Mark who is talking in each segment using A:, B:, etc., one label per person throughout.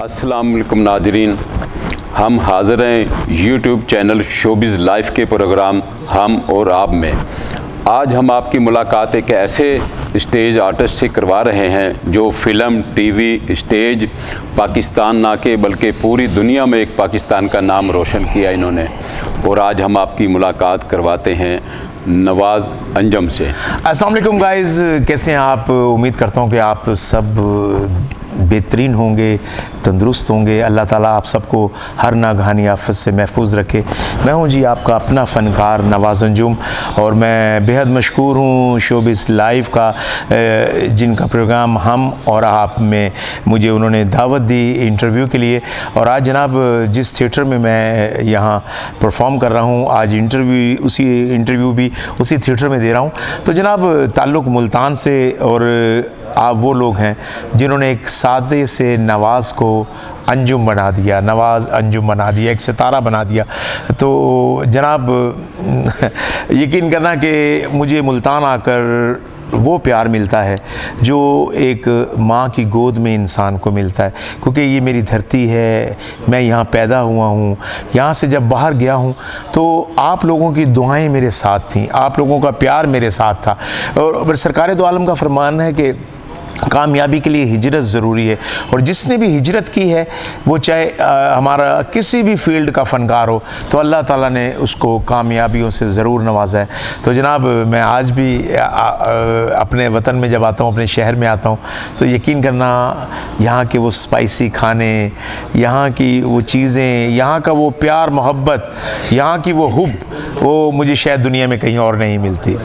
A: अस्सलाम वालेकुम नाजरीन, हम हाज़िर हैं यूट्यूब चैनल शोबिज़ लाइफ के प्रोग्राम हम और आप में। आज हम आपकी मुलाकात एक ऐसे स्टेज आर्टिस्ट से करवा रहे हैं जो फ़िल्म, टीवी, स्टेज पाकिस्तान ना के बल्कि पूरी दुनिया में एक पाकिस्तान का नाम रोशन किया इन्होंने। और आज हम आपकी मुलाकात करवाते हैं नवाज़ अंजम से।
B: अस्सलाम वालेकुम गाइज़, कैसे हैं आप? उम्मीद करता हूँ कि आप सब बेहतरीन होंगे, तंदुरुस्त होंगे। अल्लाह ताला आप सबको हर नागहानी आफत से महफूज रखे। मैं हूँ जी आपका अपना फ़नकार नवाज़ अंजुम, और मैं बेहद मशकूर हूँ शोबिज़ लाइव का, जिनका प्रोग्राम हम और आप में मुझे उन्होंने दावत दी इंटरव्यू के लिए। और आज जनाब जिस थिएटर में मैं यहाँ परफॉर्म कर रहा हूँ, आज इंटरव्यू भी उसी थिएटर में दे रहा हूँ। तो जनाब ताल्लुक़ मुल्तान से, और आप वो लोग हैं जिन्होंने एक सादे से नवाज़ को अंजुम बना दिया, नवाज़ अंजुम बना दिया, एक सितारा बना दिया। तो जनाब यकीन करना कि मुझे मुल्तान आकर वो प्यार मिलता है जो एक माँ की गोद में इंसान को मिलता है, क्योंकि ये मेरी धरती है, मैं यहाँ पैदा हुआ हूँ। यहाँ से जब बाहर गया हूँ तो आप लोगों की दुआएं मेरे साथ थीं, आप लोगों का प्यार मेरे साथ था। और सरकार दो आलम का फरमान है कि कामयाबी के लिए हिजरत ज़रूरी है, और जिसने भी हिजरत की है वो चाहे हमारा किसी भी फील्ड का फ़नकार हो, तो अल्लाह ताला ने उसको कामयाबियों से ज़रूर नवाजा है। तो जनाब मैं आज भी अपने वतन में जब आता हूँ, अपने शहर में आता हूँ, तो यकीन करना यहाँ के वो स्पाइसी खाने, यहाँ की वो चीज़ें, यहाँ का वो प्यार मोहब्बत, यहाँ की वो हुब, वो मुझे शायद दुनिया में कहीं और नहीं मिलती।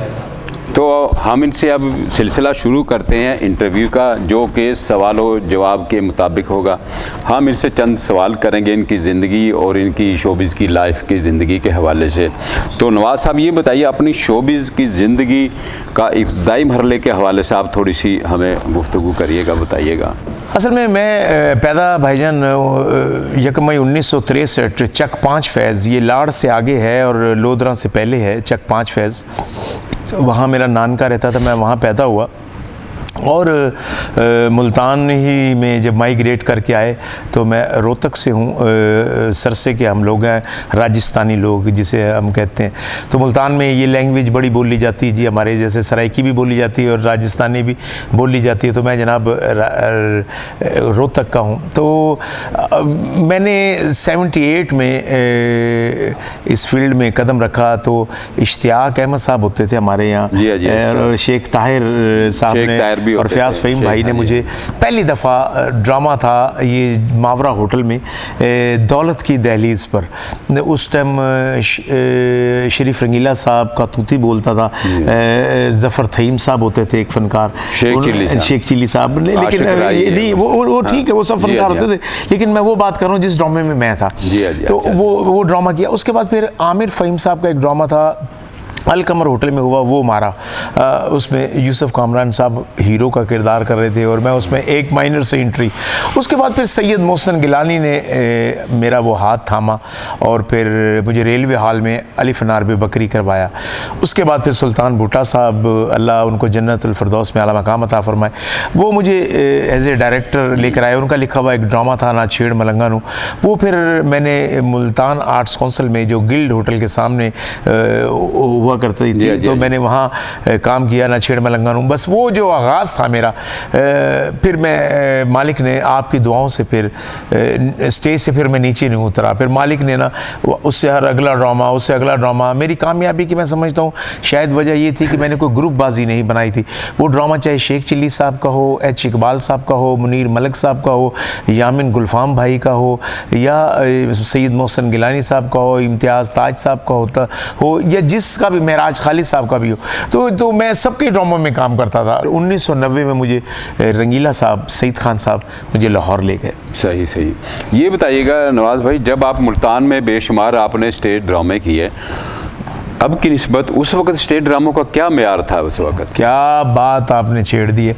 A: तो हम इनसे अब सिलसिला शुरू करते हैं इंटरव्यू का, जो कि सवालों जवाब के मुताबिक होगा। हम इनसे चंद सवाल करेंगे इनकी ज़िंदगी और इनकी शोबिज़ की लाइफ की ज़िंदगी के हवाले से। तो नवाज़ साहब ये बताइए, अपनी शोबिज़ की ज़िंदगी का इब्तदाई मरहले के हवाले से आप थोड़ी सी हमें गुफ्तगू करिएगा, बताइएगा।
B: असल में मैं पैदा भाईजान 1 मई 1963 चक 5 फैज़, ये लाड़ से आगे है और लोधरा से पहले है, चक 5 फैज़, वहाँ मेरा नानका रहता था, मैं वहाँ पैदा हुआ। और मुल्तान ही में जब माइग्रेट करके आए तो मैं रोहतक से हूँ, सरसे के हम लोग हैं, राजस्थानी लोग जिसे हम कहते हैं। तो मुल्तान में ये लैंग्वेज बड़ी बोली जाती है जी, हमारे जैसे सराइकी भी बोली जाती है और राजस्थानी भी बोली जाती है। तो मैं जनाब रोहतक का हूँ। तो मैंने 78 में इस फील्ड में कदम रखा। तो इश्तियाक अहमद साहब होते थे हमारे यहाँ, और शेख ताहिर साहब ने और फयाज फ़हीम भाई ने मुझे पहली दफ़ा ड्रामा था ये मावरा होटल में, दौलत की दहलीज़ पर। उस टाइम शरीफ रंगीला साहब का तूती बोलता था, ज़फ़र थईम साहब होते थे एक फ़नकार, शेख चिली साहब, लेकिन नहीं वो ठीक है, वो सब फ़नकार होते थे, लेकिन मैं वो बात कर रहा हूँ जिस ड्रामे में मैं था। तो वो ड्रामा किया। उसके बाद फिर आमिर फ़हीम साहब का एक ड्रामा था, अलकमर होटल में हुआ, वो मारा। उसमें यूसुफ कामरान साहब हीरो का किरदार कर रहे थे और मैं उसमें एक माइनर से एंट्री। उसके बाद फिर सैयद मोहसिन गिलानी ने मेरा वो हाथ थामा और फिर मुझे रेलवे हॉल में अलिफ नार बे बकरी करवाया। उसके बाद फिर सुल्तान भुट्टा साहब, अल्लाह उनको जन्नतुल फिरदौस में आला मकाम अता फरमाए, वो मुझे एज ए डायरेक्टर लेकर आए। उनका लिखा हुआ एक ड्रामा था ना छेड़ मलंगानू, वो फिर मैंने मुल्तान आर्ट्स काउंसिल में जो गिल्ड होटल के सामने हुआ करती थी, तो मैंने वहाँ काम किया, ना छेड़ मलंगानू। बस वो जो आगाज़ था मेरा। फिर मैं मालिक ने आपकी दुआओं से फिर स्टेज से फिर मैं नीचे नहीं उतरा। फिर मालिक ने ना उससे हर अगला ड्रामा, उससे अगला ड्रामा। मेरी कामयाबी की मैं समझता हूँ शायद वजह ये थी कि मैंने कोई ग्रुप बाजी नहीं बनाई थी। वो ड्रामा चाहे शेख चिल्ली साहब का हो, एच इकबाल साहब का हो, मुनीर मलिक साहब का हो, यामिन गुलफाम भाई का हो, या सैयद मोहसिन गिलानी साहब का हो, इम्तियाज़ ताज साहब का हो, या जिसका भी, महराज खालिद साहब का भी हो, तो मैं सबके ड्रामों में काम करता था। 1990 में मुझे रंगीला साहब, सईद खान साहब मुझे लाहौर ले गए।
A: सही। ये बताइएगा नवाज़ भाई, जब आप मुल्तान में बेशुमार आपने स्टेज ड्रामे किए, अब की निस्बत उस वक्त स्टेज ड्रामों का क्या मेयार था उस वक्त?
B: क्या बात आपने छेड़ दी है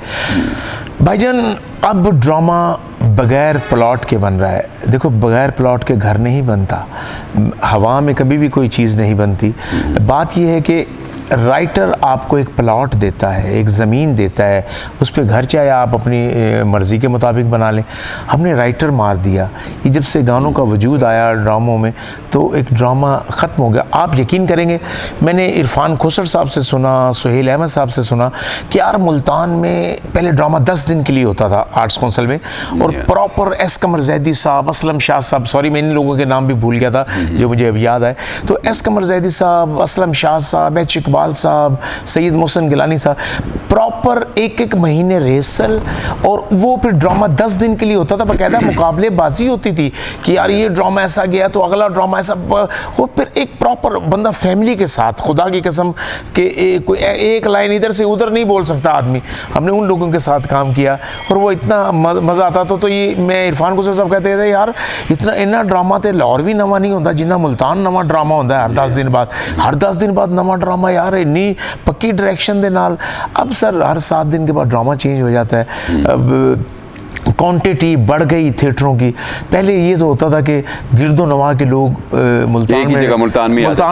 B: भाईजान। अब ड्रामा बग़ैर प्लॉट के बन रहा है। देखो, बग़ैर प्लॉट के घर नहीं बनता, हवा में कभी भी कोई चीज़ नहीं बनती। बात यह है कि राइटर आपको एक प्लॉट देता है, एक ज़मीन देता है, उस पर घर चाहे आप अपनी मर्ज़ी के मुताबिक बना लें। हमने राइटर मार दिया। ये जब से गानों का वजूद आया ड्रामों में, तो एक ड्रामा ख़त्म हो गया। आप यकीन करेंगे, मैंने इरफान खोसर साहब से सुना, सुहेल अहमद साहब से सुना कि यार मुल्तान में पहले ड्रामा 10 दिन के लिए होता था आर्ट्स काउंसिल में, और प्रॉपर एस कमर जैदी साहब, असलम शाह साहब, सॉरी मैं इन लोगों के नाम भी भूल गया था जो मुझे अब याद आए, तो एस कमर जैदी साहब, असलम शाह साहब, एच इकबाल साहब, सैयद मोहसिन गिलानी साहब, प्रॉपर एक महीने रिहर्सल, और वो फिर ड्रामा 10 दिन के लिए होता था। बाकायदा मुकाबलेबाजी होती थी कि यार ये ड्रामा ऐसा गया तो अगला ड्रामा ऐसा, वो फिर एक प्रॉपर बंदा फैमिली के साथ, खुदा की कसम के एक लाइन इधर से उधर नहीं बोल सकता आदमी। हमने उन लोगों के साथ काम किया और वो इतना मज़ा आता था। तो ये मैं इरफान खोसर साहब कहते थे यार इतना इन्ना ड्रामा तो लाहौर भी नवा नहीं होता जिन्ना मुल्तान नवा ड्रामा होता है हर 10 दिन बाद, हर 10 दिन बाद नवा ड्रामा यार, इन्नी पक्की डायरेक्शन दे नाल। अब सर हर 7 दिन के बाद ड्रामा चेंज हो जाता है। अब क्वांटिटी बढ़ गई थिएटरों की। पहले ये तो होता था कि गिरदो नवा के लोग मुल्तान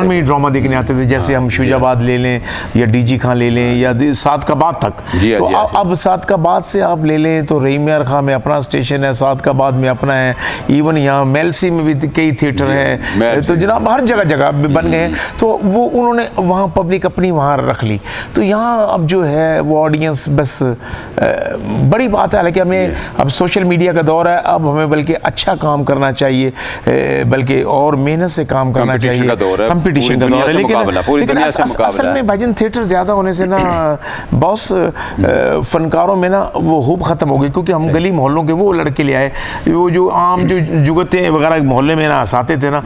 B: में ही ड्रामा देखने आते थे, जैसे हम शुजाबाद ले लें या डीजी खां ले लें या सादकाबाद तक। तो अब सादकाबाद से आप ले लें तो रहीम यार खां में अपना स्टेशन है, सादकाबाद में अपना है, इवन यहाँ मेलसी में भी कई थिएटर हैं, तो जनाब हर जगह बन गए हैं। तो वो उन्होंने वहाँ पब्लिक अपनी वहाँ रख ली। तो यहाँ अब जो है वो ऑडियंस बस बड़ी बात है। हालांकि हमें अब सोशल मीडिया का दौर है, अब हमें बल्कि अच्छा काम करना चाहिए, बल्कि और मेहनत से काम करना चाहिए। कंपटीशन का दौर है, लेकिन असल में भाईजान थिएटर ज़्यादा होने से ना बहुत फनकारों में ना वो हुब ख़त्म हो गई, क्योंकि हम गली मोहल्लों के वो लड़के ले आए, वो जो आम जो जुगतें वगैरह मोहल्ले में ना हंसाते थे ना,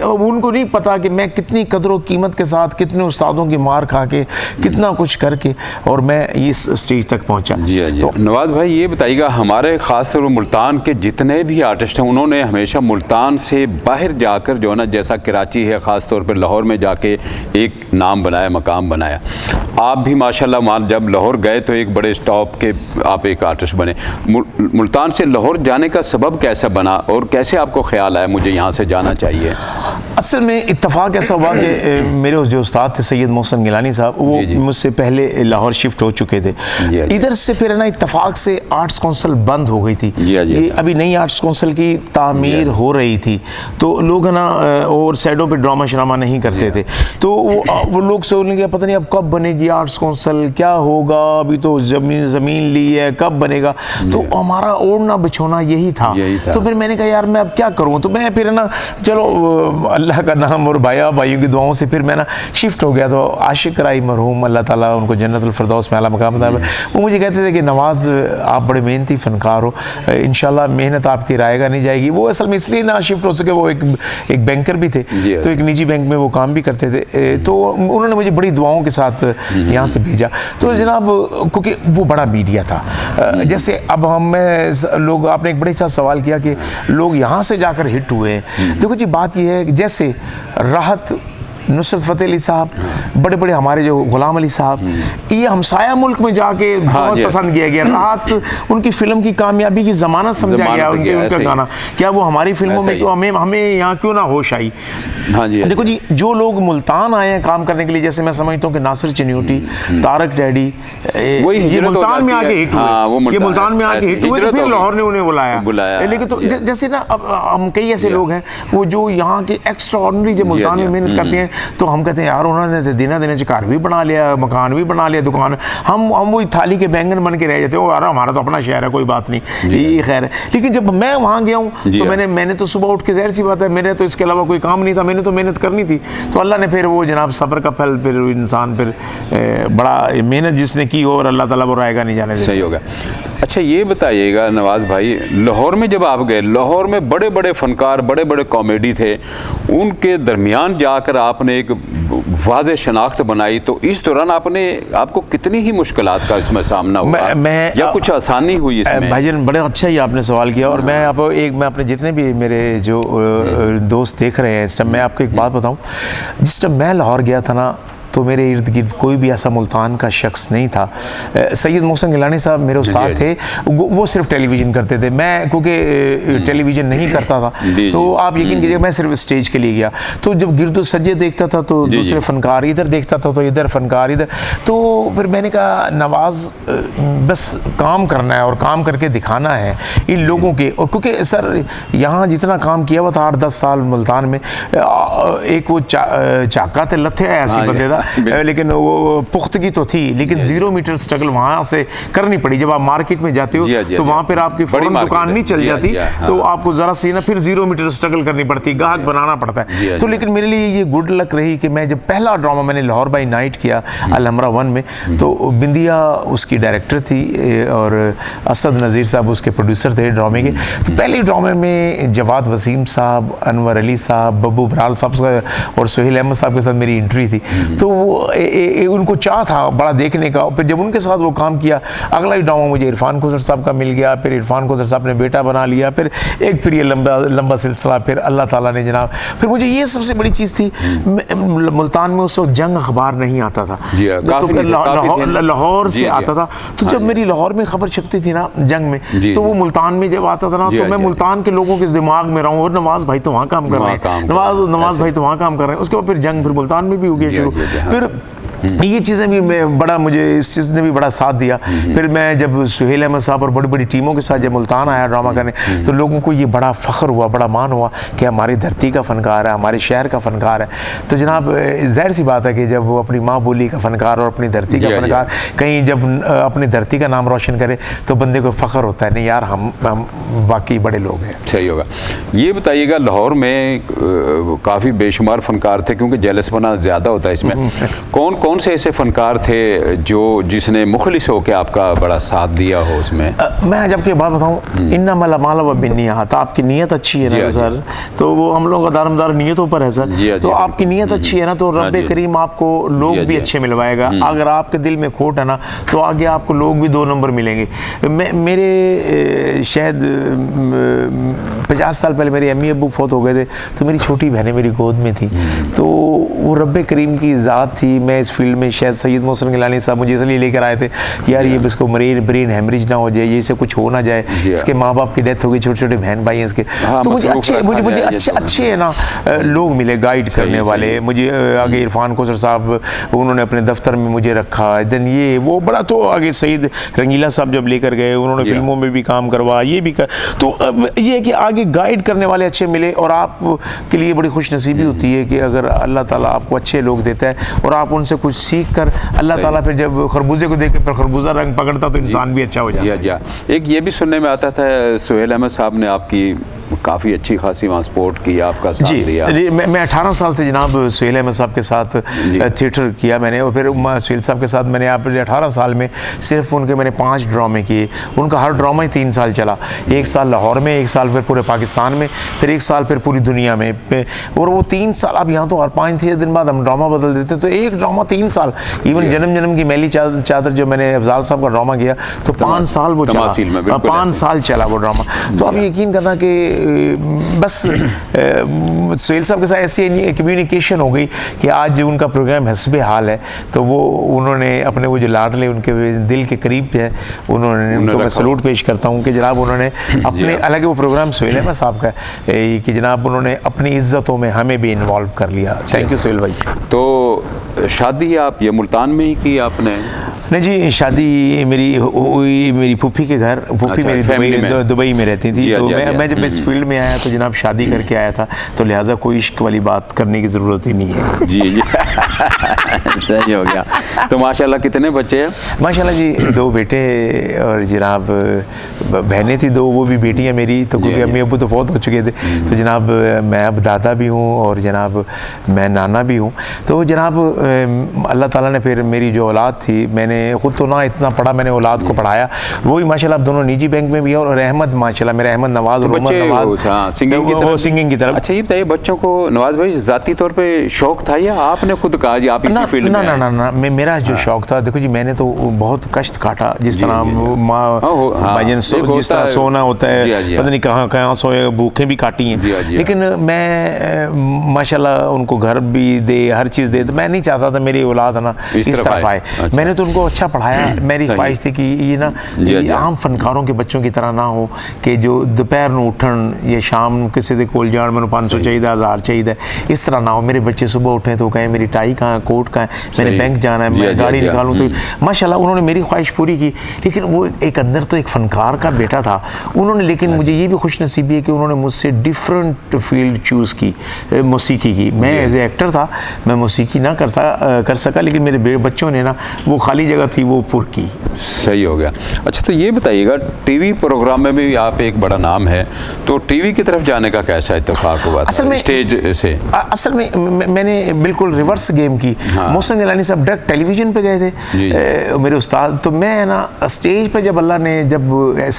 B: उनको नहीं पता कि मैं कितनी कदर कीमत के साथ कितने उस्तादों की मार खा के कितना कुछ करके और मैं इस स्टेज तक पहुँचा।
A: तो नवाज भाई ये बताइएगा, हमारे ख़ासतौर पर मुल्तान के जितने भी आर्टिस्ट हैं उन्होंने हमेशा मुल्तान से बाहर जाकर जो है ना, जैसा कराची है ख़ास तौर पर लाहौर में जाके एक नाम बनाया, मकाम बनाया। आप भी माशाल्लाह मान जब लाहौर गए तो एक बड़े स्टॉप के आप एक आर्टिस्ट बने। मुल्तान से लाहौर जाने का सबब कैसा बना और कैसे आपको ख्याल आया मुझे यहाँ से जाना चाहिए?
B: असल में इत्तफाक ऐसा हुआ कि मेरे जो उस्ताद थे सैयद मोहसिन गिलानी साहब, वो मुझसे पहले लाहौर शिफ्ट हो चुके थे। इधर से फिर ना इत्तफाक से आर्ट्स काउंसिल बंद हो गई थी। ये अभी नई आर्ट्स काउंसिल की तामीर हो रही थी, तो लोग ना और साइडों पे ड्रामा शरामा नहीं करते थे। तो वो लोग सोचने लगे पता नहीं अब कब बनेगी आर्ट्स काउंसिल, क्या होगा, अभी तो ज़मीन ली है, कब बनेगा। तो हमारा ओढ़ना बिछोना यही था। तो फिर मैंने कहा यार मैं अब क्या करूँ, तो मैं फिर ना चलो अल्लाह का नाम और भाइयों की दुआओं से फिर मैं ना शिफ्ट हो गया। तो आशिक राई मरहूम, अल्लाह ताला उनको जन्नतुल फिरदौस में आला मकाम अता फरमाए, वो मुझे कहते थे कि नवाज़ आप बड़े मेहनती फ़नकार हो, इंशाल्लाह मेहनत आपकी रायगा नहीं जाएगी। वो असल में इसलिए ना शिफ्ट हो सके, वो एक बैंकर भी थे, तो एक निजी बैंक में वो काम भी करते थे। तो उन्होंने मुझे बड़ी दुआओं के साथ यहाँ से भेजा। तो जनाब क्योंकि वो बड़ा मीडिया था, जैसे अब लोग, आपने एक बड़े अच्छा सवाल किया कि लोग यहाँ से जाकर हिट हुए हैं। देखो जी बात यह है कि जैसे राहत, नुसरत फ़तेह अली साहब, बड़े बड़े हमारे जो गुलाम अली साहब, ये हमसाया मुल्क में जाके बहुत पसंद किया गया। राहत उनकी फिल्म की कामयाबी की ज़मानत समझा गया उनका गाना। क्या वो हमारी फिल्मों में क्यों हमें यहाँ क्यों ना होश आई? देखो जी जो लोग मुल्तान आए हैं काम करने के लिए, जैसे मैं समझता हूँ कि नासिर चिन्यूटी, तारक डैडी, ये मुल्तान में आके हिट हुए, ये मुल्तान में आके हिट हुए, तो फिर लाहौर ने उन्हें बुलाया। लेकिन तो जैसे ना अब हम कई ऐसे लोग हैं वो जो यहाँ के एक्स्ट्रा ऑर्डिनरी जो मुल्तान में मेहनत करते हैं, तो हम कहते हैं यार उन्होंने दिन घर भी बना लिया, मकान भी बना लिया, दुकान, हम वो थाली के बैंगन बन के रह जाते हो, यार हमारा तो अपना शहर है, कोई बात नहीं, ये खैर है। लेकिन जब मैं वहाँ गया हूँ तो मैंने तो सुबह उठ के, ज़ाहिर सी बात है मेरे तो इसके अलावा कोई काम नहीं था, मैंने तो मेहनत करनी थी। तो अल्लाह ने फिर वो जनाब सब्र का फल, फिर इंसान फिर बड़ा मेहनत जिसने की हो और अल्लाह ताला वो रायगा नहीं जाने देता।
A: सही होगा। अच्छा ये बताइएगा नवाज़ भाई, लाहौर में जब आप गए, लाहौर में बड़े बड़े फ़नकार, बड़े बड़े कॉमेडी थे, उनके दरमियान जाकर आपने एक वाज़े शनाख्त बनाई, तो इस दौरान आपको कितनी ही मुश्किलात का इसमें सामना हुआ या कुछ आसानी हुई इसमें?
B: भाईजान बड़े अच्छा ही आपने सवाल किया। और मैं अपने जितने भी मेरे जो दोस्त देख रहे हैं इस टाइम, मैं आपको एक बात बताऊं, जिस टाइम मैं लाहौर गया था ना, तो मेरे इर्द गिर्द कोई भी ऐसा मुल्तान का शख्स नहीं था। सैयद मोहसिन गिलानी साहब मेरे उस्ताद थे, वो सिर्फ टेलीविज़न करते थे, मैं क्योंकि टेलीविज़न नहीं करता था, तो आप यकीन कीजिए मैं सिर्फ स्टेज के लिए गया। तो जब गिरदो सज्जे देखता था तो दूसरे फ़नकार इधर देखता था, तो इधर फ़नकार इधर, तो फिर मैंने कहा नवाज़ बस काम करना है और काम करके दिखाना है इन लोगों के। और क्योंकि सर यहाँ जितना काम किया हुआ था 8-10 साल मुल्तान में, एक वो चाका थे लथे ऐसी बंदे था, लेकिन वो पुख्तगी तो थी, लेकिन 0 मीटर स्ट्रगल वहाँ से करनी पड़ी। जब आप मार्केट में जाते हो तो वहाँ पर आपकी फौरन दुकान नहीं चल जाती, तो आपको ज़रा सी ना फिर 0 मीटर स्ट्रगल करनी पड़ती, गाहक बनाना पड़ता है। तो लेकिन मेरे लिए ये गुड लक रही कि मैं जब पहला ड्रामा मैंने लाहौर बाई नाइट किया अल-हमरा 1 में, तो बिंदिया उसकी डायरेक्टर थी और असद नज़ीर साहब उसके प्रोड्यूसर थे ड्रामे के। तो पहले ड्रामे में जवाद वसीम साहब, अनवर अली साहब, बब्बू बराल साहब और सोहेल अहमद साहब के साथ मेरी एंट्री थी। तो उनको चाह था बड़ा देखने का। फिर जब उनके साथ वो काम किया, अगला ही ड्रामा मुझे इरफान खोसर साहब का मिल गया, फिर इरफान खोसर साहब ने बेटा बना लिया, फिर ये लंबा सिलसिला, फिर अल्लाह ताला ने जनाब। फिर मुझे ये सबसे बड़ी चीज़ थी, मुल्तान में उस वक्त जंग अखबार नहीं आता था, तो लाहौर से आता था। तो जब मेरी लाहौर में खबर छपती थी ना जंग में, तो वो मुल्तान में जब आता था ना, तो मैं मुल्तान के लोगों के दिमाग में रहा हूँ, और नवाज़ भाई तो वहाँ काम कर रहे हैं, नवाज़ भाई तो वहाँ काम कर रहे हैं। उसके बाद फिर जंग फिर मुल्तान में भी हो गया शुरू। फिर ये चीज़ें भी मैं बड़ा, मुझे इस चीज़ ने भी बड़ा साथ दिया। फिर मैं जब सुहेल अहमद साहब और बड़ी बड़ी टीमों के साथ जब मुल्तान आया ड्रामा करने, तो लोगों को ये बड़ा फ़ख्र हुआ, बड़ा मान हुआ कि हमारी धरती का फ़नकार है, हमारे शहर का फ़नकार है। तो जनाब ज़ाहिर सी बात है कि जब वो अपनी माँ बोली का फ़नकार और अपनी धरती का फ़नकार कहीं जब अपनी धरती का नाम रोशन करे, तो बंदे को फ़ख्र होता है, नहीं यार हम वाकई बड़े लोग हैं।
A: सही होगा। ये बताइएगा, लाहौर में काफ़ी बेशुमार फ़नकार थे, क्योंकि जेलसपना ज़्यादा होता है इसमें। कौन से ऐसे फनकार थे जिसने मुखलिस हो के आपका बड़ा साथ दिया हो उसमें?
B: मैं जब के बात बताऊं, इन्नमल अमाल व बिन्नियात, आपकी नीयत अच्छी है ना सर, तो वो हम लोगों का दारमदार नीयतों पर है सर। तो आपकी नीयत अच्छी है ना, तो रब्बे करीम आपको लोग भी अच्छे मिलवाएगा। अगर आपके दिल में खोट है ना, तो आगे आपको लोग भी 2 नंबर मिलेंगे। मेरे शायद 50 साल पहले मेरे अम्मी अब्बू फौत हो गए थे, तो मेरी छोटी बहनें मेरी गोद में थी। तो वो रब्बे करीम की ज़ात थी। मैं इस फील्ड में शायद सैयद मोहसिन गिलानी साहब मुझे इसलिए लेकर आए थे, यार ये इसको ब्रेन हेमरेज ना हो जाए, ये इसे कुछ हो ना जाए, इसके माँ बाप की डेथ हो गई, छोटे छोटे बहन भाई हैं इसके। तो मुझे अच्छे है ना लोग मिले गाइड करने वाले। मुझे आगे इरफान खोसर साहब, उन्होंने अपने दफ्तर में मुझे रखा। देन ये वो बड़ा, तो आगे सईद रंगीला साहब जब लेकर गए, उन्होंने फिल्मों में भी काम करवा, ये भी कर। तो ये है कि आगे गाइड करने वाले अच्छे मिले, और आप के लिए बड़ी खुश नसीबी होती है कि अगर अल्लाह ताला आपको अच्छे लोग देता है और आप उनसे कुछ सीख कर, अल्लाह ताला फिर जब खरबूजे को देख के फिर खरबूजा रंग पकड़ता तो इंसान भी अच्छा हो जाता है।
A: एक ये भी सुनने में आता था सुहेल अहमद साहब ने आपकी काफ़ी अच्छी खासी वहाँ सपोर्ट की, आपका साथ दिया।
B: मैं 18 साल से जनाब सुहेल अहमद साहब के साथ थिएटर किया मैंने, और फिर सुहेल साहब के साथ मैंने आप 18 साल में सिर्फ उनके मैंने 5 ड्रामे किए। उनका हर ड्रामा ही 3 साल चला, 1 साल लाहौर में, 1 साल फिर पूरे पाकिस्तान में, फिर 1 साल फिर पूरी दुनिया में। और वो 3 साल, अब यहाँ तो हर 5-6 दिन बाद हम ड्रामा बदल देते, तो एक ड्रामा 3 साल। इवन जन्म की मैली चादर जो मैंने अफजाल साहब का ड्रामा किया, तो 5 साल वो चला, 5 साल चला वो ड्रामा। तो आप यकीन करना कि बस सुहेल साहब के साथ ऐसी कम्युनिकेशन हो गई कि आज जो उनका प्रोग्राम हस्बे हाल है, तो वो उन्होंने अपने वो जो लाडले उनके दिल के करीब थे, उन्होंने उनको मैं सलूट पेश करता हूँ कि जनाब उन्होंने अपने, हालांकि वो प्रोग्राम सुहेल अहमद साहब का है, कि जनाब उन्होंने अपनी इज्जतों में हमें भी इन्वॉल्व कर लिया। थैंक यू सुहेल भाई।
A: तो शादी आप ये मुल्तान में ही की आपने?
B: नहीं जी, शादी मेरी फूफी के घर, फूफी मेरी दुबई में रहती थी। तो मैं जब इस फील्ड में आया तो जनाब शादी करके आया था, तो लिहाजा कोई इश्क वाली बात करने की ज़रूरत ही नहीं है।
A: जी सही हो गया। तो माशाल्लाह कितने बच्चे हैं?
B: माशाल्लाह जी 2 बेटे और जनाब बहनें थी 2, वो भी बेटियां मेरी। तो क्योंकि अम्मी अब्बू तो फौत हो चुके थे, तो जनाब मैं अब दादा भी हूँ और जनाब मैं नाना भी हूँ। तो जनाब अल्लाह ताला ने फिर मेरी जो औलाद थी, मैंने खुद तो ना इतना पढ़ा, मैंने औलाद को पढ़ाया, वही माशाल्लाह दोनों निजी बैंक में भी है। और अहमद माशाल्लाह मेरा अहमद नवाज और उमर नवाज सिंगिंग की तरफ।
A: अच्छा ये बताइए, बच्चों को नवाज भाई ज़ाती तौर पे शौक था या आपने खुद कहा जी आप इसी फील्ड में?
B: ना, मेरा जो शौक़ था, देखो जी मैंने तो बहुत कष्ट काटा, जिस तरह माँ भाईजान जिस तरह सोना होता है, पता नहीं कहाँ कहाँ सोए, भूखें भी काटी हैं, लेकिन मैं माशाल्लाह उनको घर भी दे, हर चीज़ दे, तो मैं नहीं चाहता था मेरी औलाद है ना इस तरफ आए। मैंने तो उनको अच्छा पढ़ाया, मेरी ख्वाहिश थी कि ये ना आम फनकारों के बच्चों की तरह ना हो कि जो दोपहर में उठन या शाम किसी के कोल जान मैंने 500 चाहिए, 1000 चाहिए, इस तरह ना हो। मेरे बच्चे सुबह उठें तो कहें मेरी टाई कहाँ है, कोट कहाँ है, मैंने बैंक जाना है, मैं गाड़ी निकालूँ। तो माशाल्लाह उन्होंने मेरी ख्वाहिश पूरी की। लेकिन वो एक अंदर तो एक फ़नकार का बेटा था उन्होंने, लेकिन मुझे ये भी खुश नसीबी है कि उन्होंने मुझसे डिफरेंट फील्ड चूज़ की, मौसीकी की। मैं एज ए एक्टर था, मैं मौसीकी ना कर सका, लेकिन मेरे बच्चों ने ना वो खाली जगह थी वो पुर की।
A: सही हो गया। अच्छा, तो ये बताइएगा, टीवी प्रोग्राम में भी आप एक बड़ा नाम है, तो टीवी की तरफ जाने का कैसा इत्तेफाक हुआ था स्टेज से? असल
B: में मैंने बिल्कुल रिवर्स गेम की। मोहसिन गिलानी साहब डायरेक्ट टेलीविजन पे गए थे मेरे उस्ताद, तो मैं ना स्टेज पे जब अल्लाह ने जब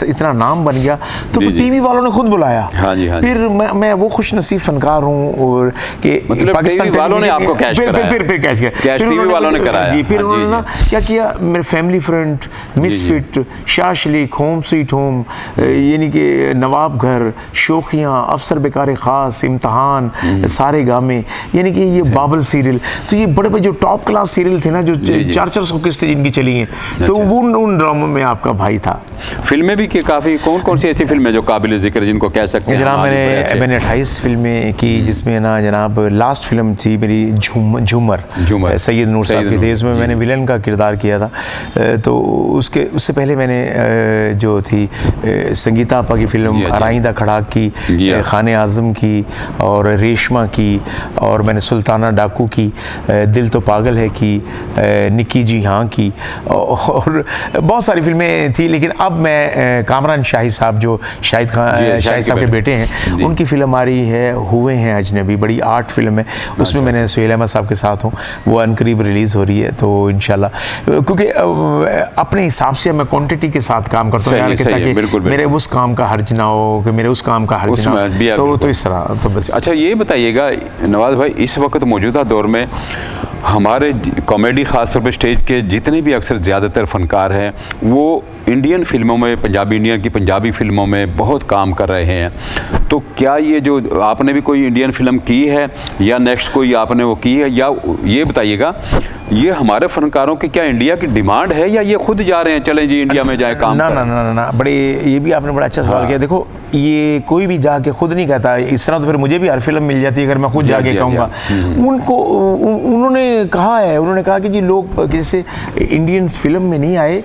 B: इतना नाम बन गया तो टीवी वालों ने खुद बुलाया। फिर मैं वो खुश नसीब फनकार हूँ और कि
A: पाकिस्तान वालों ने आपको कैच कराया,
B: फिर कैच किया,
A: टीवी वालों ने कराया जी।
B: फिर उन्होंने ना क्या किया, मेरे फैमिली फ्रेंड, मिसफिट, शाह शलीक, होम स्वीट होम, यानी कि नवाब घर, शोखियाँ, अफसर बेकार ख़ास, इम्तहान, सारे गामे, यानी कि ये बाबल सीरियल, तो ये बड़े बड़े जो टॉप क्लास सीरियल थे ना, जो 400 किस्तें जिनकी चली हैं, तो वो उन ड्रामों में आपका भाई था।
A: फिल्में भी काफ़ी, कौन कौन सी ऐसी फिल्में जो काबिल ज़िक्र जिनको कह सकते हैं?
B: जनाब मैंने 28 फिल्में की, जिसमें ना जनाब लास्ट फिल्म थी मेरी झूमर सैयद नूर साहब की थी, उसमें मैंने विलन का किरदार किया था। तो उससे पहले मैंने जो थी संगीता आपा की फिल्म आराइंदा खड़ाक की, खाने आज़म की और रेशमा की, और मैंने सुल्ताना डाकू की, दिल तो पागल है की, निक्की जी हाँ की, और बहुत सारी फिल्में थी। लेकिन अब मैं कामरान शाहिद साहब, जो शाहिद साहब के बेटे हैं, उनकी फिल्म आ रही है हुए हैं अजनबी, बड़ी आर्ट फिल्म है, उसमें मैंने सुहेल अहमद साहब के साथ हूँ, वो अनकरीब रिलीज़ हो रही है। तो इंशाल्लाह, क्योंकि अपने हिसाब से मैं क्वांटिटी के साथ काम करता हूँ यार, ताकि मेरे उस काम का हर्ज ना हो, कि मेरे उस काम का हर्ज ना हो, तो इस तरह तो बस।
A: अच्छा, ये बताइएगा नवाज़ भाई, इस वक्त मौजूदा दौर में हमारे कॉमेडी ख़ासतौर पे स्टेज के जितने भी अक्सर ज़्यादातर फ़नकार हैं, वो इंडियन फिल्मों में, पंजाबी फिल्मों में बहुत काम कर रहे हैं। तो क्या ये जो आपने भी कोई इंडियन फिल्म की है या नेक्स्ट कोई आपने वो की है, या ये बताइएगा ये हमारे फनकारों की क्या इंडिया की डिमांड है, या ये खुद जा रहे हैं चलें जी इंडिया में जाए काम?
B: ना, बड़े ये भी आपने बड़ा अच्छा सवाल किया। देखो, ये कोई भी जाके खुद नहीं कहता इस तरह, तो फिर मुझे भी हर फिल्म मिल जाती है अगर मैं खुद जाके कहूँगा। उन्होंने कहा कि जी लोग जैसे इंडियन फिल्म में नहीं आए,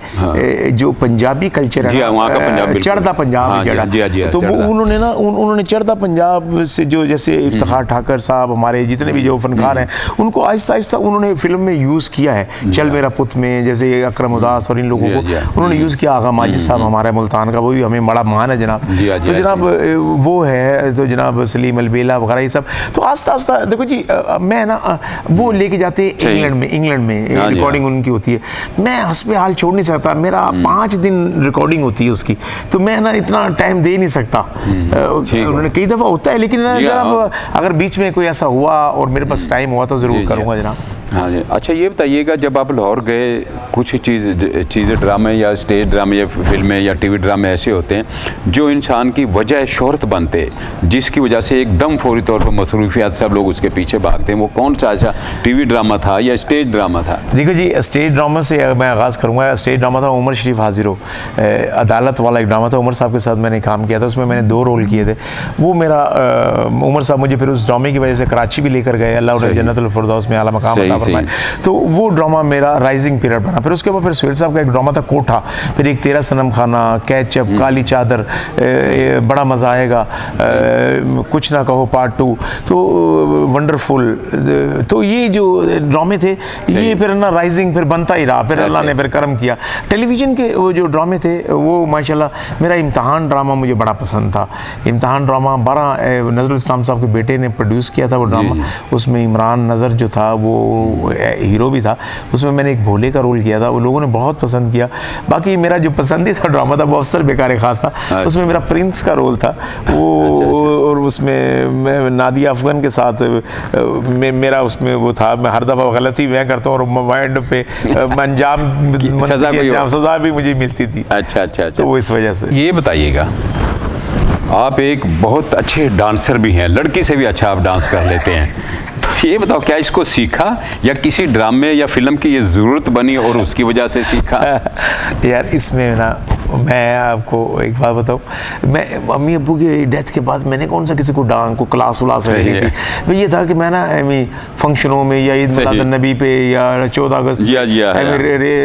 B: जो पंजाबी कल्चर है, चढ़दा पंजाब जड़ा, तो उन्होंने चढ़दा पंजाब से जो, जैसे इफ्तिखार ठाकर साहब, हमारे जितने भी जो फनकार हैं, उनको आहिस्ता आहिस्ता उन्होंने फिल्म में यूज़ किया है। चल मेरा पुत में जैसे अकरम उदास और इन लोगों को उन्होंने यूज़ किया। आगा माजिद साहब हमारे मुल्तान का, वो भी हमें बड़ा मान है जनाब, तो जनाब वो है, तो जनाब सलीम अलबेला वगैरह ये सब। तो आस्ता आस्ता देखो जी, मैं ना वो लेके जाते इंग्लैंड में रिकॉर्डिंग उनकी होती है, मैं हस्बे हाल छोड़ नहीं सकता, मेरा 5 दिन रिकॉर्डिंग होती है उसकी, तो मैं ना इतना टाइम दे नहीं सकता। उन्होंने कई दफ़ा होता है, लेकिन जनाब अगर बीच में कोई ऐसा हुआ और मेरे पास टाइम हुआ तो ज़रूर करूँगा जनाब।
A: हाँ जी। अच्छा, ये बताइएगा, जब आप लाहौर गए, कुछ चीज़ें ड्रामे या स्टेज ड्रामे या फिल्में या टीवी ड्रामे ऐसे होते हैं जो इंसान की वजह शोहरत बनते, जिसकी वजह से एकदम फौरी तौर पर मसरूफियात सब लोग उसके पीछे भागते हैं। वो कौन सा ऐसा टीवी ड्रामा था या स्टेज ड्रामा था?
B: देखो जी, स्टेज ड्रामा से मैं आगाज़ करूँगा। स्टेज ड्रामा था उमर शरीफ हाजिर हो, अदालत वाला एक ड्रामा था, उमर साहब के साथ मैंने काम किया था, उसमें मैंने 2 रोल किए थे। वो मेरा उमर साहब मुझे फिर उस ड्रामे की वजह से कराची भी लेकर गए, अल्लाह उन्हें जन्नतुल फिरदौस में आला मकाम अता फरमाए। तो वो ड्रामा मेरा राइजिंग पीरियड बना। फिर उसके बाद फिर सुहेल साहब का एक ड्रामा था कोठा, फिर एक 13 सनम खाना, कैचअप, काली चादर, बड़ा मज़ा आएगा, कुछ ना कहो पार्ट 2, तो वंडरफुल। तो ये जो ड्रामे थे, ये फिर ना राइजिंग फिर बनता ही रहा, फिर अल्लाह ने फिर करम किया। टेलीविज़न के वो जो ड्रामे थे, वो माशाल्लाह मेरा इम्तहान ड्रामा मुझे बड़ा पसंद था। इम्तहान ड्रामा 12 नज़रुल इस्लाम साहब के बेटे ने प्रोड्यूस किया था वो ड्रामा। उसमें इमरान नज़र जो था वो हीरो भी था, उसमें मैंने एक भोले का रोल किया था, वो लोगों ने बहुत पसंद किया। बाकी मेरा जो पसंदीदा ड्रामा था वो अफसर बेकार ख़ास था, उसमें मेरा प्रिंस का रोल था वो, और उसमें मैं नादिया अफगान के साथ मेरा उसमें वो था, मैं हर दफ़ा गलती मैं करता हूँ और माइंड पे सज़ा भी मुझे मिलती थी।
A: अच्छा अच्छा अच्छा।
B: तो वो इस वजह से।
A: ये बताइएगा, आप एक बहुत अच्छे डांसर भी हैं, लड़की से भी अच्छा आप डांस कर लेते हैं, तो ये बताओ क्या इसको सीखा या किसी ड्रामे या फिल्म की ये ज़रूरत बनी और उसकी वजह से सीखा?
B: यार इसमें ना मैं आपको एक बात बताऊँ, मैं मम्मी अब्बू की डेथ के बाद मैंने कौन सा किसी को डांस को क्लास व्लास रखी थी। तो ये था कि मैं ना फंक्शनों में या ईद मिलाद-उन-नबी पे या 14 अगस्त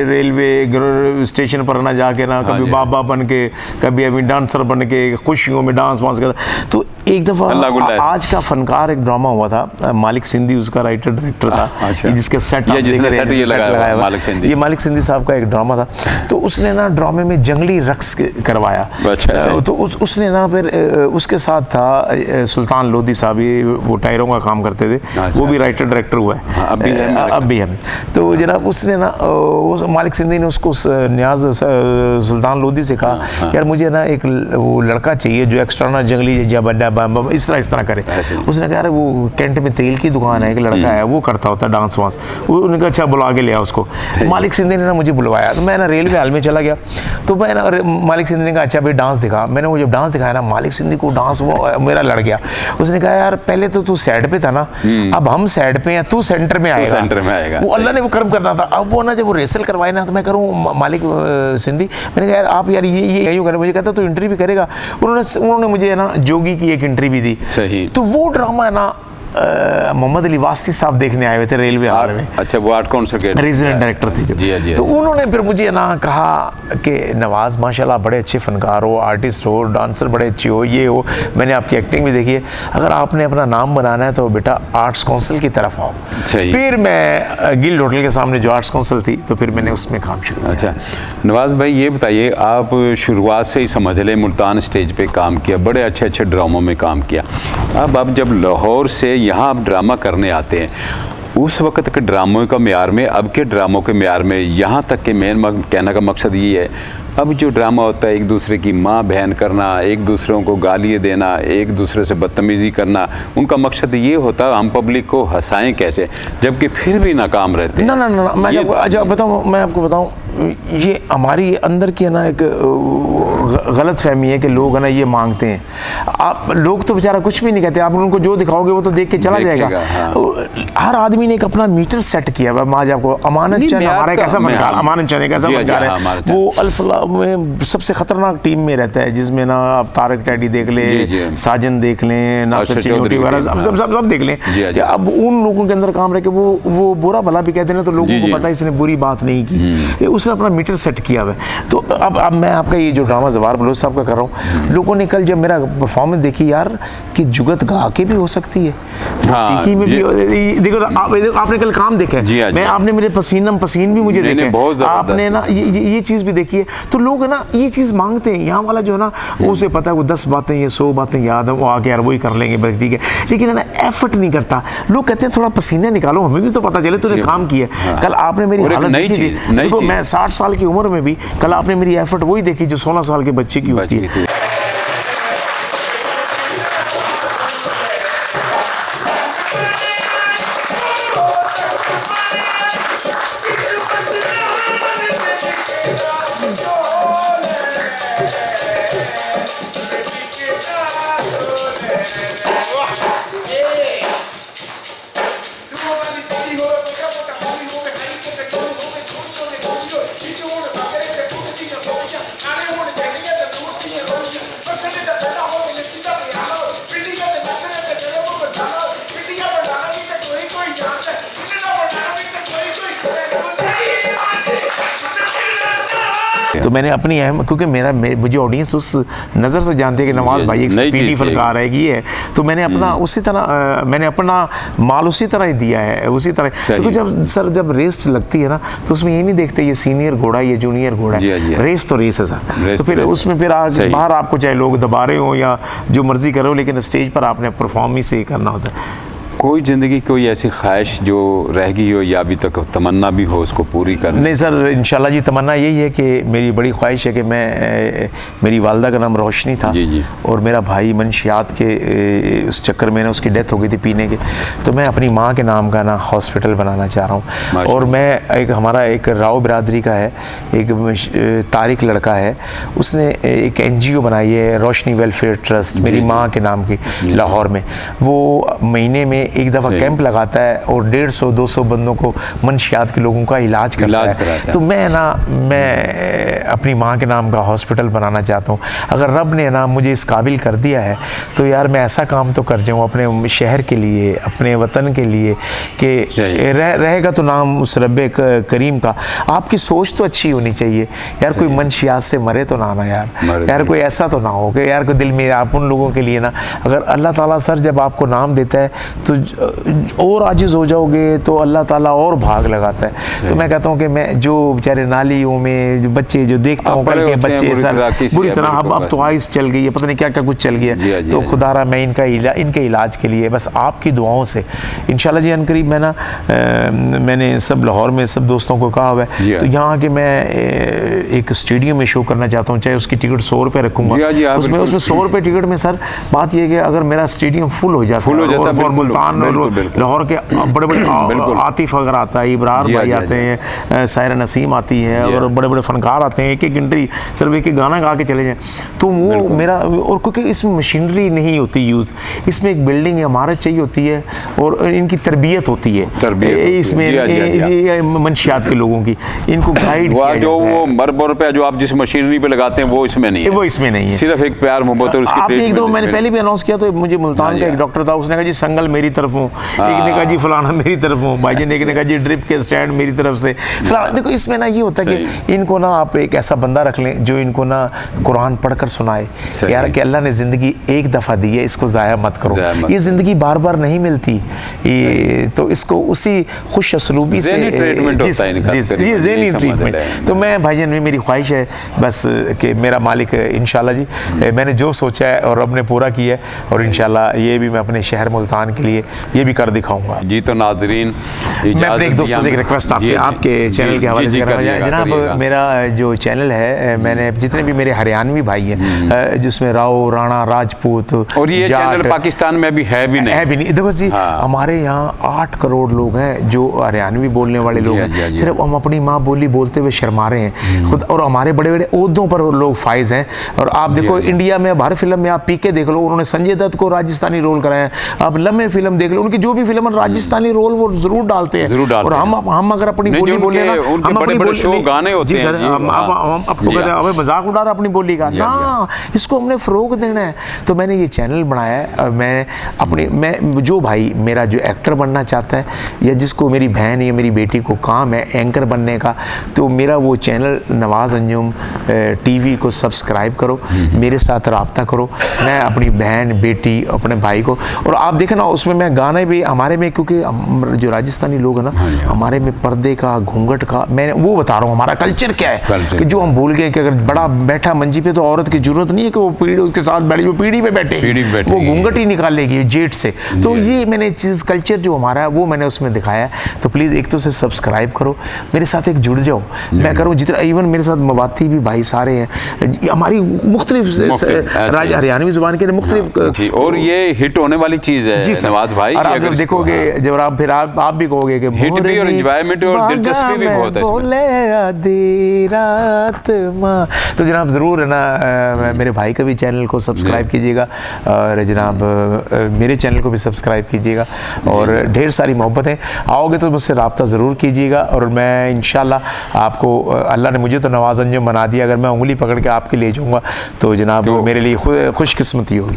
B: रेलवे स्टेशन पर ना जाके ना कभी बाबा बन के, कभी डांसर बन के खुशियों में डांस वांस करता। तो एक दफ़ा आज का फनकार एक ड्रामा हुआ था, मालिक सिंधी उसका राइटर डायरेक्टर था, जिसके सेट लगाया हुआ, ये मालिक सिंधी साहब का एक ड्रामा था। तो उसने ना ड्रामे में जंगली रक्स करवाया। तो उसने ना फिर उसके साथ था सुल्तान लोधी साहब, ये वो टायरों का काम करते थे, वो भी राइटर डायरेक्टर हुआ है, अब भी है। तो जनाब उसने ना मालिक सिंधी ने उसको न्याज सुल्तान लोधी से कहा यार मुझे ना एक वो लड़का चाहिए जो एक्स्ट्रा ना जंगली इस तरह करे। उसने कहा यार वो कैंट में तेल की दुकान है, एक लड़का है वो करता होता है डांस वांस। उन्होंने कहा अच्छा बुला के लिया उसको। मालिक सिंधी ने ना मुझे बुलवाया, तो मैं ना रेलवे हाल में चला गया। तो मैं ना मालिक सिंधी ने कहा अच्छा भाई डांस दिखा। मैंने वो जब डांस दिखाया ना, मालिक सिंधी को डांस वो मेरा लड़ गया। उसने कहा यार पहले तो तू साइड पे था ना, अब हम साइड पे हैं, तू सेंटर में आएगा। वो अल्लाह ने वो कर्म करना था। अब वो ना जब वो रेसल करवाए ना, तो मैं करूँ मालिक सिंधी, मैंने कहा यार आप यार ये यूँ करें। मुझे कहता तो इंटरव्यू करेगा। उन्होंने मुझे ना जोगी की एक इंटरव्यू दी। तो वो ड्रामा है ना मोहम्मद अली वास्ती साहब देखने आए हुए थे रेलवे हाल में।
A: अच्छा, वो आर्ट कौन सा
B: रीजनल डायरेक्टर थे जो।
A: जी,
B: तो उन्होंने फिर मुझे ना कहा कि नवाज माशाल्लाह बड़े अच्छे फनकार हो, आर्टिस्ट हो, डांसर बड़े अच्छे हो, ये हो, मैंने आपकी एक्टिंग भी देखी है, अगर आपने अपना नाम बनाना है तो बेटा आर्ट्स काउंसिल की तरफ आओ। फिर मैं गिल्ड होटल के सामने जो आर्ट्स काउंसिल थी, तो फिर मैंने उसमें काम शुरू किया।
A: अच्छा नवाज भाई, ये बताइए, आप शुरुआत से ही समझ लें मुल्तान स्टेज पे काम किया, बड़े अच्छे अच्छे ड्रामों में काम किया। अब जब लाहौर से यहाँ आप ड्रामा करने आते हैं, उस वक्त के ड्रामों का म्यार में अब के ड्रामों के म्यार में यहाँ तक के मेन कहने का मकसद ये है, अब जो ड्रामा होता है एक दूसरे की माँ बहन करना, एक दूसरों को गालियाँ देना, एक दूसरे से बदतमीज़ी करना, उनका मकसद ये होता है हम पब्लिक को हंसाएं कैसे, जबकि फिर भी नाकाम रहते हैं।
B: ना मैं आपको बताऊँ ये हमारी अंदर की है ना एक गलत फहमी है कि लोग है ना ये मांगते हैं। आप लोग तो बेचारा कुछ भी नहीं कहते, आप उनको जो दिखाओगे वो तो देख के चला जाएगा। हर आदमी ने एक अपना मीटर सेट किया है। आज आपको अमानत चंद हमारा कैसा फनकार, अमानत चंद कैसा फनकार है, वो अल्फला में सबसे खतरनाक टीम में रहता है, जिसमें ना आप तारक टैडी देख लें, साजन देख लें, नासिर चिन्नोटी वगैरह सब देख लें। अब उन लोगों के अंदर काम रह के वो बुरा भला भी कहते हैं ना, तो लोगों को पता है इसने बुरी बात नहीं की, उसने अपना मीटर सेट किया हुआ है। तो अब मैं आपका ये जो ड्रामा ज़वार बलोच साहब का कर रहा हूँ, लोगों ने कल जब मेरा परफॉर्मेंस देखी यार कि जुगत गा के भी हो सकती है, सीखी में भी। देखो आपने कल काम देखा है, मैं आपने मेरे पसीन भी मुझे देखे, आपने ना ये चीज़ भी देखी है। तो लोग ना ये चीज़ मांगते हैं। यहाँ वाला जो है ना उसे पता है वो 10 बातें ये 100 बातें याद है, वो आके यार वही कर लेंगे बस ठीक है, लेकिन है ना एफर्ट नहीं करता। लोग कहते हैं थोड़ा पसीना निकालो, हमें भी तो पता चले तूने काम किया है। कल आपने मेरी हालत देखी थी, देखो मैं 60 साल की उम्र में भी कल आपने मेरी एफर्ट वही देखी जो 16 साल के बच्चे की होती है। तो मैंने अपनी क्योंकि मुझे ऑडियंस उस नज़र से जानती है कि नवाज भाई एक स्पीडी फनकार है ये है, तो मैंने अपना उसी तरह मैंने अपना माल उसी तरह ही दिया है, उसी तरह। तो जब रेस लगती है ना, तो उसमें ये नहीं देखते ये सीनियर घोड़ा ये जूनियर घोड़ा है, रेस तो रेस है सर। तो फिर उसमें फिर बाहर आपको चाहे लोग दबा रहे हो या जो मर्जी करो, लेकिन स्टेज पर आपने परफॉर्म ही से करना होता है।
A: कोई ज़िंदगी कोई ऐसी ख्वाहिश जो रह गई हो या अभी तक तमन्ना भी हो उसको पूरी करनी?
B: नहीं सर, इंशाल्लाह जी तमन्ना यही है कि मेरी बड़ी ख्वाहिश है कि मैं, मेरी वालदा का नाम रोशनी था
A: जी। और
B: मेरा भाई मंशियात के उस चक्कर में ना उसकी डेथ हो गई थी पीने के, तो मैं अपनी माँ के नाम का ना हॉस्पिटल बनाना चाह रहा हूँ। और मैं हमारा एक राव बिरादरी का है, एक तारिक लड़का है, उसने एक NGO बनाई है, रोशनी वेलफेयर ट्रस्ट, मेरी माँ के नाम की, लाहौर में। वो महीने में एक दफ़ा कैंप लगाता है और 150-200 बंदों को मंशियात के लोगों का इलाज करता है। तो मैं अपनी माँ के नाम का हॉस्पिटल बनाना चाहता हूँ। अगर रब ने ना मुझे इस काबिल कर दिया है तो यार मैं ऐसा काम तो कर जाऊँ अपने शहर के लिए, अपने वतन के लिए, कि रहेगा तो नाम उस रब्बे करीम का। आपकी सोच तो अच्छी होनी चाहिए यार, कोई मंशियात से मरे तो ना यार कोई ऐसा तो ना हो कि यार कोई दिल में, आप उन लोगों के लिए ना, अगर अल्लाह ताला सर जब आपको नाम देता है तो और आजिज़ हो जाओगे तो अल्लाह ताला और भाग लगाता है। तो मैं कहता हूँ कि मैं जो बेचारे नालियों में जो बच्चे जो देखता हूँ, कल के बच्चे सर बुरी तरह, अब तो आइस चल गई है, पता नहीं क्या क्या कुछ चल गया। तो खुदारा मैं इनके इलाज के लिए बस आपकी दुआओं से इंशाल्लाह जी अनकरीब मैं ना, मैंने सब लाहौर में सब दोस्तों को कहा हुआ है, तो यहाँ के मैं एक स्टेडियम में शो करना चाहता हूँ, चाहे उसकी टिकट 100 रुपये रखूँगा। उसमें 100 रुपये टिकट में सर बात यह कि अगर मेरा स्टेडियम फुल हो जाता है और मुल्तान लाहौर के बड़े बड़े आतिफ अगर आता है, इब्रार भाई आते हैं, सायरा नसीम आती है, और बड़े बड़े फनकार आते हैं, एक एक एंट्री सिर्फ एक गाना गा के चले जाएं, तो वो मेरा, और क्योंकि इसमें मशीनरी नहीं होती यूज़, इसमें एक बिल्डिंग इमारत चाहिए होती है और इनकी तरबियत होती है इसमें मंशियात के लोगों की, इनको गाइड किया
A: जो वो मरब रुपया जो आप जिस मशीनरी पे लगाते हैं वो इसमें नहीं है,
B: वो इसमें नहीं है,
A: सिर्फ एक प्यार मोहब्बत। और
B: उसकी एक दो मैंने पहले भी अनाउंस किया, तो मुझे मुल्तान का एक डॉक्टर था, उसने कहा जी संगल मेरी तरफ हूँ, एक ने कहा जी फलाना मेरी तरफ हूँ, भाईजान एक ने कहा जी ड्रिप के स्टैंड मेरी तरफ से फलाना। देखो इसमें ना ये होता है कि इनको ना आप एक ऐसा बंदा रख लें जो इनको ना कुरान पढ़कर सुनाए यार कि अल्लाह ने ज़िंदगी एक दफ़ा दी है, इसको ज़ाया मत करो, ये ज़िंदगी बार बार नहीं मिलती, तो इसको उसी खुश असलूबी से ये ज़हनी ट्रीटमेंट। तो मैं भाईजान मेरी ख्वाहिश है बस कि मेरा मालिक इंशाल्लाह जी, मैंने जो सोचा है और रब ने पूरा किया है, और इंशाल्लाह ये भी मैं अपने शहर मुल्तान के लिए ये भी कर दिखाऊंगा जी।
A: तो नाज़रीन,
B: मैं अपने एक दोस्त से एक रिक्वेस्ट आपके चैनल के हवाले से करना जनाब, मेरा जो चैनल है, मैंने जितने भी मेरे हरियाणवी भाई हैं जिसमें राव, राणा, राजपूत,
A: और ये चैनल पाकिस्तान में भी है भी नहीं।
B: देखो जी, हमारे यहाँ 8 करोड़ लोग हैं जो हरियाणवी बोलने वाले लोग हैं, सिर्फ हम अपनी माँ बोली बोलते हुए शर्मा रहे हैं खुद, और हमारे बड़े बड़े ओहदों पर लोग फाइज हैं। और आप देखो इंडिया में हर फिल्म में आप पीके देख लो, उन्होंने संजय दत्त को राजस्थानी रोल कराया, आप लम्हे फिल्म देख लो, उनकी जो भी फिल्म राजस्थानी रोल वो जरूर डालते हैं। और हम अगर अपनी बोली बोले ना, हम अपनी बोली गाने होते हैं, हम आपको कहते हैं हमें मजाक उड़ा रहा अपनी बोली का ना, इसको हमने फ़रोग देना है। तो मैंने ये चैनल बनाया है, मैं जो भाई मेरा जो एक्टर बनना चाहता है, या जिसको मेरी बहन या मेरी बेटी को काम है एंकर बनने का, तो मेरा वो चैनल नवाज़ अंजुम TV को सब्सक्राइब करो, मेरे साथ रब्ता करो, मैं अपनी बहन बेटी अपने भाई को, और आप देखें ना उसमें मैं गाने भी हमारे में, क्योंकि जो राजस्थानी लोग हैं ना, हमारे में पर्दे का, घूंघट का, मैं वो बता रहा हूँ हमारा कल्चर क्या है, कि जो हम भूल गए कि अगर बड़ा बैठा मंजी पे तो औरत की जरूरत नहीं है कि वो पीढ़ी उसके साथ बैठी, वो पीढ़ी पे बैठे, वो घूंघट ही निकालेगी जेट से। तो ये मैंने चीज़ कल्चर जो हमारा है वो मैंने उसमें दिखाया है। तो प्लीज़ एक तो से सब्सक्राइब करो, मेरे साथ एक जुड़ जाओ, मैं करूँ जितना, इवन मेरे साथ मवाती भी भाई सारे हैं, हमारी मुख्तलिफ हरियाणवी ज़ुबान के मुख्तलिफ,
A: और ये हिट होने वाली चीज़ है नवाज भाई।
B: और आप जब देखोगे, जब आप फिर आप भी कहोगे कि
A: हिट भी और एंजॉयमेंट और दिलचस्पी भी बहुत है
B: इसमें। तो जनाब ज़रूर है ना, मेरे भाई का भी चैनल को सब्सक्राइब कीजिएगा, और जनाब मेरे चैनल को भी सब्सक्राइब कीजिएगा, और ढेर सारी मोहब्बतें। आओगे तो मुझसे रब्ता ज़रूर कीजिएगा, और मैं इंशाल्लाह आपको, अल्लाह ने मुझे तो नवाज़ अंजुम बना दिया, अगर मैं उंगली पकड़ के आपके ले जाऊँगा तो जनाब मेरे लिए खुशकिस्मती होगी।